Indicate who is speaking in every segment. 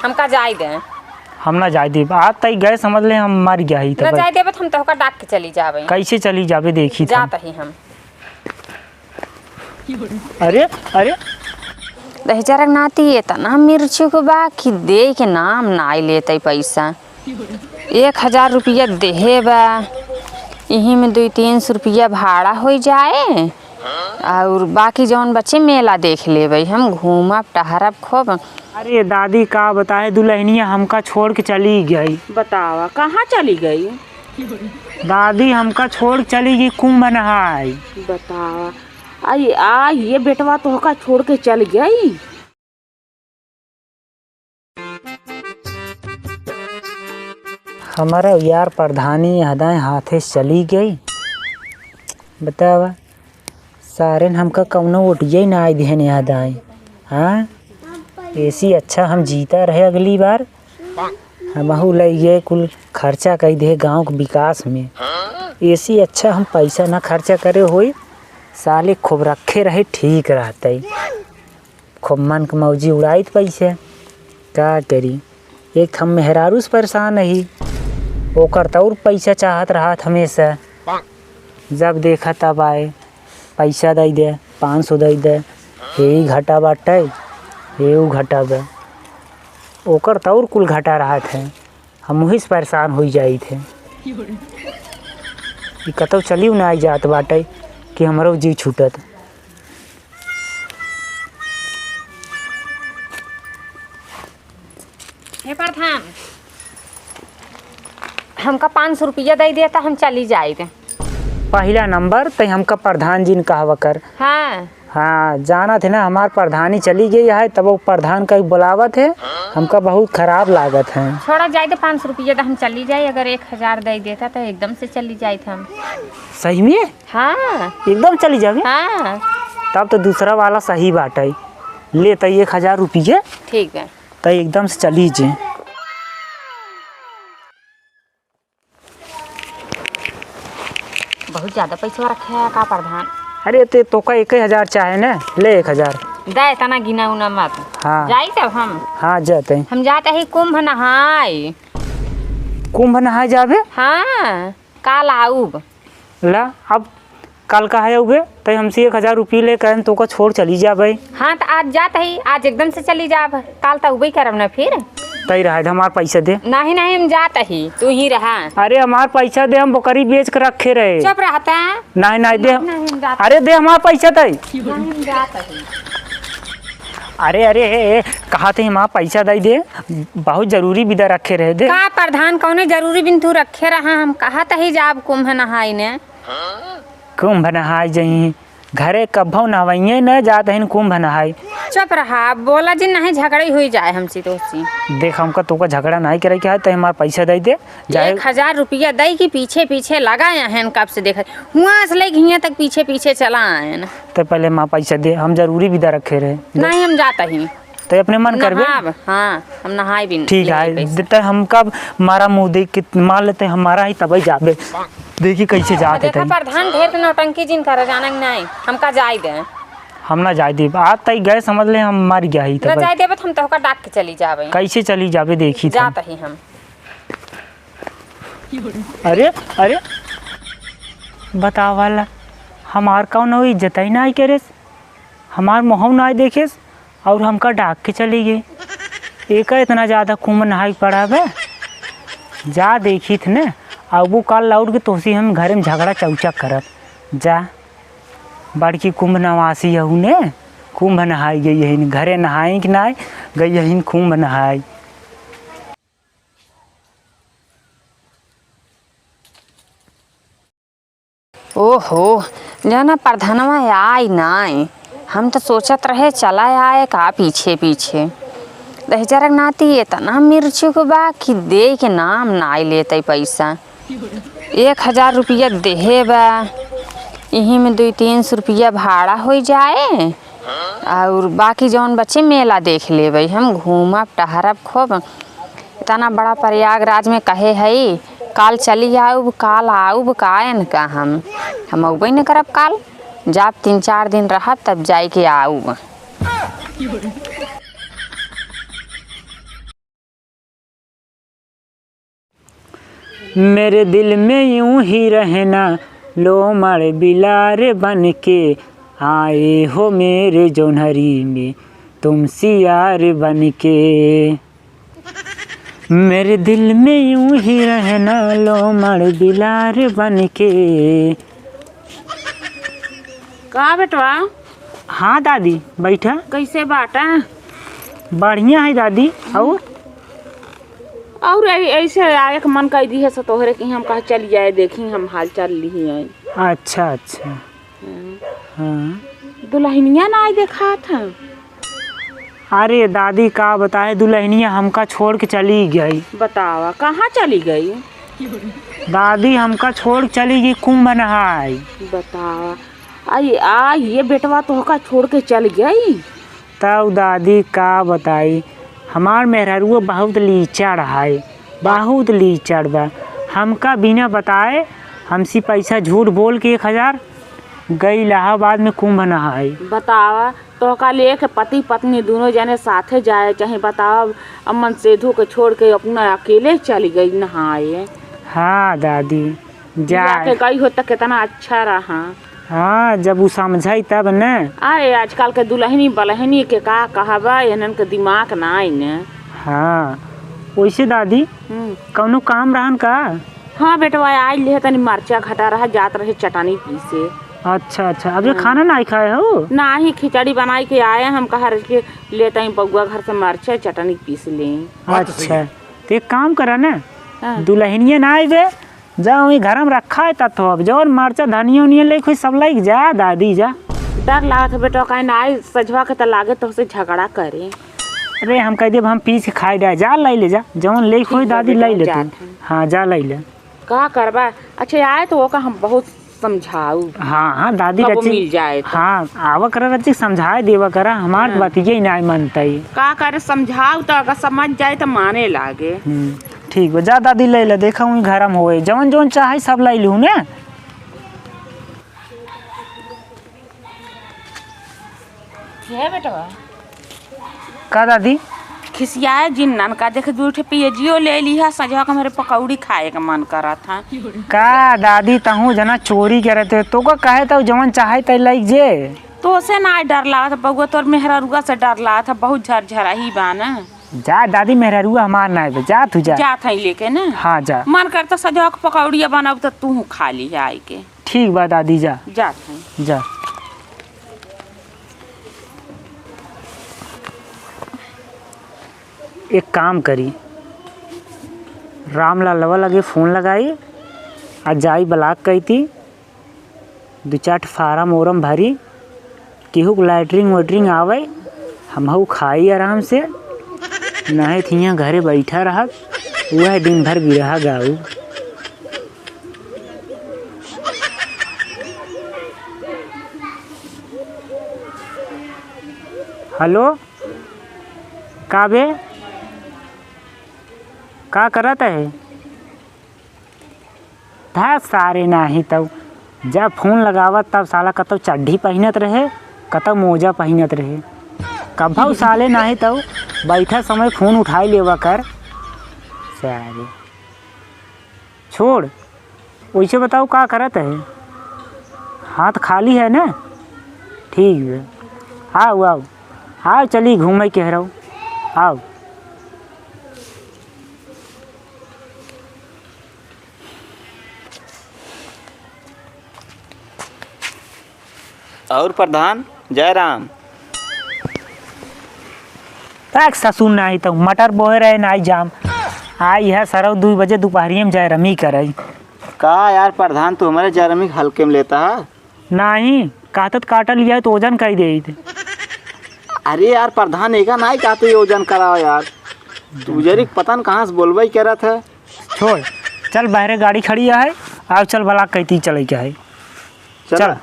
Speaker 1: हमका जाई दे।
Speaker 2: हम ना जाए देब आज तई गए समझ ले हम मर गया ही
Speaker 1: ना जाए देब हम तो होकर डाक के चली जाबे।
Speaker 2: कैसे चली जाबे देखी
Speaker 1: जात ही हम।
Speaker 2: अरे अरे
Speaker 1: दहजरक नाती इतना मिर्ची को बा कि दे के नाम नाई लेते पैसा 1000 रुपया देहे बा यही में 200-300 रुपया भाड़ा हो जाए और बाकी जौन बच्चे मेला देख लेबे हम घूमब टहरब खूब।
Speaker 2: अरे दादी का बताए दुल्हनिया हमका छोड़ के चली गई।
Speaker 3: बतावा कहाँ चली गई?
Speaker 2: दादी हमका छोड़ के चली गई कुंभ नहाई।
Speaker 3: बतावा आई ये बेटवा तुमका छोड़ के चल गई।
Speaker 2: हमारा यार प्रधानी हदाएं हाथे चली गई। बतावा सारे हमका कौनो उठिए ना आई देने हदाएं। हाँ ऐसी अच्छा हम जीता रहे अगली बार हमहू लइए कुल खर्चा कर दे गांव के विकास में। ऐसी अच्छा हम पैसा ना खर्चा करे होई साले खूब रखे रहे ठीक रहते। खूब मन के मौजी उड़ाई पैसे का करी। एक हम मेहरारू से परेशान रही ओकर तौर पैसा चाहत रहा हमेशा। जब देखा तब आए पैसा दे दे 500 दे दे यही घटा बाटे ये घटा बे ओकर तौर कुल घटा रहा थे हम वही से परेशान हो जाई थे। कतौ चली ना आई जात बाटे कि हमारो जी छूटत।
Speaker 1: हे प्रधान हमका 500 रुपया दे दिया था हम चली जाए थे।
Speaker 2: पहला नंबर तो हमका प्रधान जी ने कहा कर।
Speaker 1: हाँ
Speaker 2: हाँ जाना थे ना हमार प्रधानी चली गई है तब वो प्रधान का बुलावत है हमका बहुत खराब लागत है।
Speaker 1: छोड़ा जाए तो 500 रुपया तो हम चली जाए अगर 1000 दे देता तो एकदम से चली जाए थे हम।
Speaker 2: सही में?
Speaker 1: हाँ
Speaker 2: एकदम चली जावे।
Speaker 1: हाँ
Speaker 2: तब तो दूसरा वाला सही बात है ले तो 1000 रुपये
Speaker 1: ठीक है
Speaker 2: तो एकदम से चली जे।
Speaker 1: बहुत ज्यादा पैसा रखे है का प्रधान।
Speaker 2: अरे तो का 1000 चाहे ना ले 1000
Speaker 1: दे तना गिना उना मत।
Speaker 2: हाँ
Speaker 1: जाई तब हम।
Speaker 2: हाँ जाते
Speaker 1: हम जाते ही कुंभ नहाए।
Speaker 2: कुंभ नहाए जावे।
Speaker 1: हाँ काल आऊब
Speaker 2: ला अब कल का है उगे तो हमसे 1000 रुपये ले कर तो का छोड़ चली जावे।
Speaker 1: हाँ तो आज जाते ही आज एकदम से चली जाब काल तो उबे करब ना फिर।
Speaker 2: तई रहा हमार पैसा दे।
Speaker 1: नहीं नहीं हम जाते ही तू ही रहा।
Speaker 2: अरे हमार पैसा दे हम बकरी बेच कर रखे रहे।
Speaker 1: चुप रहता
Speaker 2: नहीं नहीं दे
Speaker 1: हम जाते।
Speaker 2: अरे दे हमार पैसा तई।
Speaker 1: नहीं हम जाते ही।
Speaker 2: अरे अरे कहा थे हमार पैसा दे दे बहुत जरूरी विदा रखे रहे दे।
Speaker 1: का प्रधान कौने जरूरी बिन तू रखे रहा हम कहा ही जाब कुंभ नहाई ने।
Speaker 2: कुंभ नहाए जही घरे कभो नहाइए न जाते हैं कुंभ नहाए।
Speaker 1: चुप रहा बोला जी नहीं झगड़ी हुई जाए हमसे दोस्ती।
Speaker 2: देख हमका तो का झगड़ा नहीं करे के है तो हमारा पैसा दे दे जाए।
Speaker 1: 1000 रुपया दे की पीछे पीछे लगा हैं कब से देखा हुआ से लेके यहाँ तक पीछे पीछे चला आए न।
Speaker 2: तो पहले माँ पैसा दे हम जरूरी विदा रखे रहे।
Speaker 1: नहीं हम जाता ही
Speaker 2: तो अपने मन करबे।
Speaker 1: हाँ हम नहाए भी
Speaker 2: ठीक है देते हम कब मारा मुँह देख के मान लेते हमारा ही तब जाबे देखी कैसे जाते थे।
Speaker 1: प्रधान ढेर नौटंकी जिन कर जाना नहीं हमका जाए दे।
Speaker 2: हम ना जाए देब आज तई गए समझ ले हम मर गया ही
Speaker 1: ना जाए देब हम तो होकर डाक के चली जाबे।
Speaker 2: कैसे चली जाबे देखी
Speaker 1: जाता ही हम।
Speaker 2: अरे अरे बतावाला हमार कौन हो इज्जत ही ना करे हमार मुँह ना देखे और हमका डाक के चली गई। एक इतना ज़्यादा कुंभ नहाई पड़ा बे जा देखी थे न अब वो कल लौट के तोसी हम घर में झगड़ा चौचक करत जा बड़की कुंभ नवासी है ने कुंभ नहाई गई यही घरे नहाई कि ना गई यही कुंभ नहाई।
Speaker 1: ओहो जाना प्रधानवा आई नहीं हम तो सोचत रहे चला आए का पीछे पीछे। दहजरक नाती इतना मिर्ची को बा कि दे के नाम नाई लेते पैसा 1000 रुपया देहे बा यही में 200-300 रुपया भाड़ा हो जाए और बाकी जौन बच्चे मेला देख लेबे हम घूमब टहरब खूब। इतना बड़ा प्रयागराज में कहे है काल चली आऊब काल आऊब कायन का हम अबे न करब काल जाब 3-4 दिन रहब तब जाए के आऊब।
Speaker 2: मेरे दिल में यूं ही रहना, लो मर बिलार बन के आए हो मेरे जोनहरी में तुम सियार बन के। मेरे दिल में यूं ही रहना, लो मर बिलार बन के।
Speaker 3: का बेटवा?
Speaker 2: हाँ दादी बैठा।
Speaker 3: कैसे बाटा?
Speaker 2: बढ़िया है दादी।
Speaker 3: और ऐसे आए के मन कर दी है तोहरे कि हम कहा चल जाए देखी हम हाल चाल ली है।
Speaker 2: अच्छा अच्छा। हाँ
Speaker 3: दुल्हनिया ना आई देखा था।
Speaker 2: अरे दादी का बताए, दुल्हनिया हमका छोड़ के चली गई।
Speaker 3: बतावा कहाँ चली गई?
Speaker 2: दादी हमका छोड़ के चली गई कुंभ नहाई।
Speaker 3: बतावा ये बेटवा तोहका छोड़ के चल गई।
Speaker 2: तब दादी का बताई, हमार मेहरुआ बहुत लीचड़ है, बहुत लीचड़ बा। हमका बिना बताए हमसे पैसा झूठ बोल के 1000 गई इलाहाबाद में कुंभ नहाई।
Speaker 3: बतावा तोहका लेके पति पत्नी दोनों जने साथे जाए चाहे? बतावा अमन सेधु के छोड़ के अपना अकेले चली गई नहाए।
Speaker 2: हाँ दादी
Speaker 3: जाके गई हो तो कितना अच्छा रहा।
Speaker 2: हाँ जब वो समझाई तब न।
Speaker 3: अरे आजकल के दुल्हनी बलहनी के का कहबा, इनन के दिमाग ना आई न।
Speaker 2: हाँ वैसे दादी कौनो काम रहन का?
Speaker 3: हाँ बेटवा आज ले तनी मरचा घटा रहा, जात रहे चटनी पीसे।
Speaker 2: अच्छा अच्छा। अब ये खाना नहीं खाए हो?
Speaker 3: ना ही खिचड़ी बनाई के आए हम, कहा के लेते हैं बउआ घर से मरचा चटनी पीस ले।
Speaker 2: अच्छा तो एक काम करा न,
Speaker 3: हाँ।
Speaker 2: दुल्हनिया ना आए जाओ वही घर में रखा है तब अब जौन मरचा धनिया उनिया ले कोई सब लाइक जा दादी जा।
Speaker 3: डर लागत बेटा कहीं ना आई सजवा के तो लागे तो से झगड़ा करे।
Speaker 2: अरे हम कह देब हम पीस के खाई जाए, जा लाई ले जा जौन ले कोई दादी लाई ले तू। हाँ जा लाई ले।
Speaker 3: का करबा? अच्छा आए तो ओका हम बहुत समझाऊ।
Speaker 2: हाँ हाँ दादी
Speaker 3: कब मिल जाए तो।
Speaker 2: हाँ आवा करा रची समझाए देवा करा, हमार बात ये नहीं मानता ही।
Speaker 3: का करे समझाऊ तो अगर समझ जाए तो माने लागे।
Speaker 2: ठीक बा जा दादी ले ले, देखा हूँ घर में होए जवन जवन चाहे सब लाई लूँ ने।
Speaker 3: बेटवा
Speaker 2: का दादी?
Speaker 3: खिसियाए जिन्नन का देख दूठे पियजियो ले लिहा, सजवा का मेरे पकौड़ी खाए का मन करा था।
Speaker 2: का दादी तहूँ जना चोरी करे थे तो का कहे था जवन चाहे त लाइक जे।
Speaker 3: तो से ना डर लगा था बउआ, तोर मेहरुआ से डर लगा था, बहुत झरझरा ही बा ना।
Speaker 2: जा दादी मेहरुआ हमार ना है, जा तू जा।
Speaker 3: जा था लेके ना।
Speaker 2: हाँ जा।
Speaker 3: मन करता सजवा का पकौड़िया बनाऊ तो तू खा ली आई के।
Speaker 2: ठीक बा दादी जा।
Speaker 3: जा था
Speaker 2: जा। एक काम करी, रामलालवा लगे फ़ोन लगाई आज जाई ब्लाक कही थी, 2-4 फार्म ओरम भरी, केहू लैटरिंग वेटरिंग आवे, हम खाई आराम से, नहीं थी यहाँ घरे बैठा रहा, वह दिन भर बिरहा गाऊ। हेलो काबे का करत है? था सारे नाही तब जब फोन लगावत तब साला कतौ चड्ढी पहनत रहे, कतौ मोजा पहनत रहे, कभू साले नाही तब बैठा समय फोन उठाई लेवा कर। सारे छोड़ वैसे बताओ का करत है? हाथ खाली है ना? ठीक है आओ आओ आओ चली घूमे कह रहा हूँ आओ।
Speaker 4: और प्रधान जयराम
Speaker 2: तक ससुर नहीं तो मटर बोए रहे नहीं जाम आई है सरव 2 बजे दोपहरिया में जाए रमी करे।
Speaker 4: का यार प्रधान तू हमारे जयरामी हल्के में लेता है?
Speaker 2: नहीं काटत काटल लिया तो वजन कर दे थे।
Speaker 4: अरे यार प्रधान एका नहीं कहते योजन कराओ यार, तू जरी पता न कहाँ से बोलवाई कह रहा था।
Speaker 2: छोड़ चल बाहर गाड़ी खड़ी है, आओ चल भला कहती चले क्या है चल।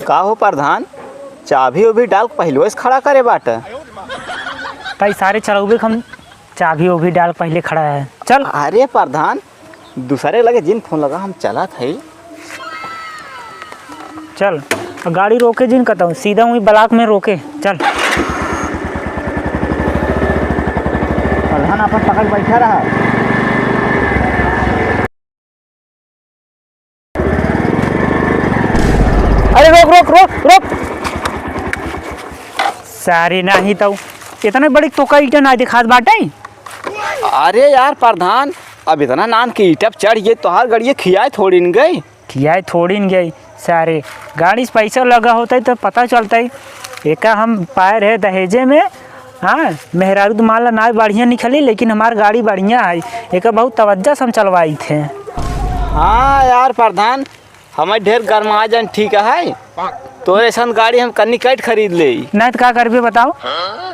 Speaker 4: का हो प्रधान चाबी उभी डाल पहले से खड़ा करे बाट?
Speaker 2: ताई सारे चलाओगे हम चाबी वो भी डाल पहले खड़ा है चल।
Speaker 4: अरे प्रधान दूसरे लगे जिन फोन लगा हम चला थे।
Speaker 2: चल गाड़ी रोके जिन कहता हूँ सीधा वहीं ब्लॉक में रोके चल।
Speaker 4: प्रधान अपन पकड़ बैठा रहा।
Speaker 2: अरे रोक रोक रोक रोक। सारे नहीं तो इतने बड़ी टोका ईटा ना दिखात बाटे।
Speaker 4: अरे यार प्रधान अब इतना नान की ईटप चढ़ गई तो हर गड़िए खियाए थोड़ी न गई।
Speaker 2: खियाए थोड़ी न गई सारे गाड़ी से पैसा लगा होता है तो पता चलता है। एक हम पाए रहे दहेजे में। हाँ मेहरारू तो मान ला ना बढ़िया निकली लेकिन हमारी गाड़ी बढ़िया है। एक बहुत तवज्जो से हम चलवाई थे।
Speaker 4: हाँ यार प्रधान हमें ढेर गरमा जन ठीक है तो ऐसा गाड़ी हम कन्नी कट खरीद ले।
Speaker 2: नहीं तो क्या करबे बताओ।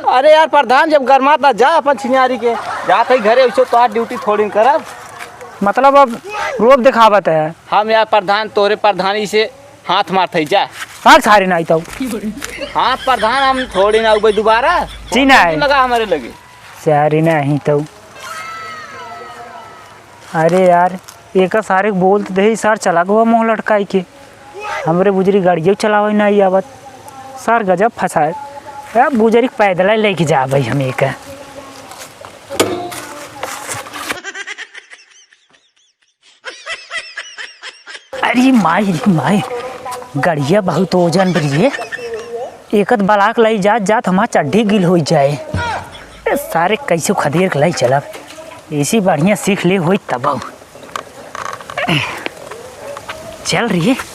Speaker 4: अरे यार प्रधान जब गरमा था जा अपन छिनियारी के जा कहीं घरे वैसे तो ड्यूटी थोड़ी न करब।
Speaker 2: मतलब अब रोब दिखावत है।
Speaker 4: हम यार प्रधान तोरे प्रधानी से हाथ मारते जा।
Speaker 2: हाँ सारे नहीं तो
Speaker 4: हाँ प्रधान हम थोड़ी ना उबे दोबारा
Speaker 2: जी नहीं
Speaker 4: लगा हमारे लगे।
Speaker 2: सारे नहीं तो अरे यार एक सारे बोलते दे सर चला गवा मोह लटकाई के हमरे बुजरी गाड़ियों चलावे नहीं आवत। सर गजब फंसाए अब बुजरी पैदल लेके जा भाई हम एक। अरे माई गड़िया बहुत ओजन बरिए एक ब्लाक लाई जात जात हमार चड्ढी गिल हो जाए। सारे कैसे खदेर के लाई चलब ऐसी बढ़िया सीख ले हो तब चल रही है।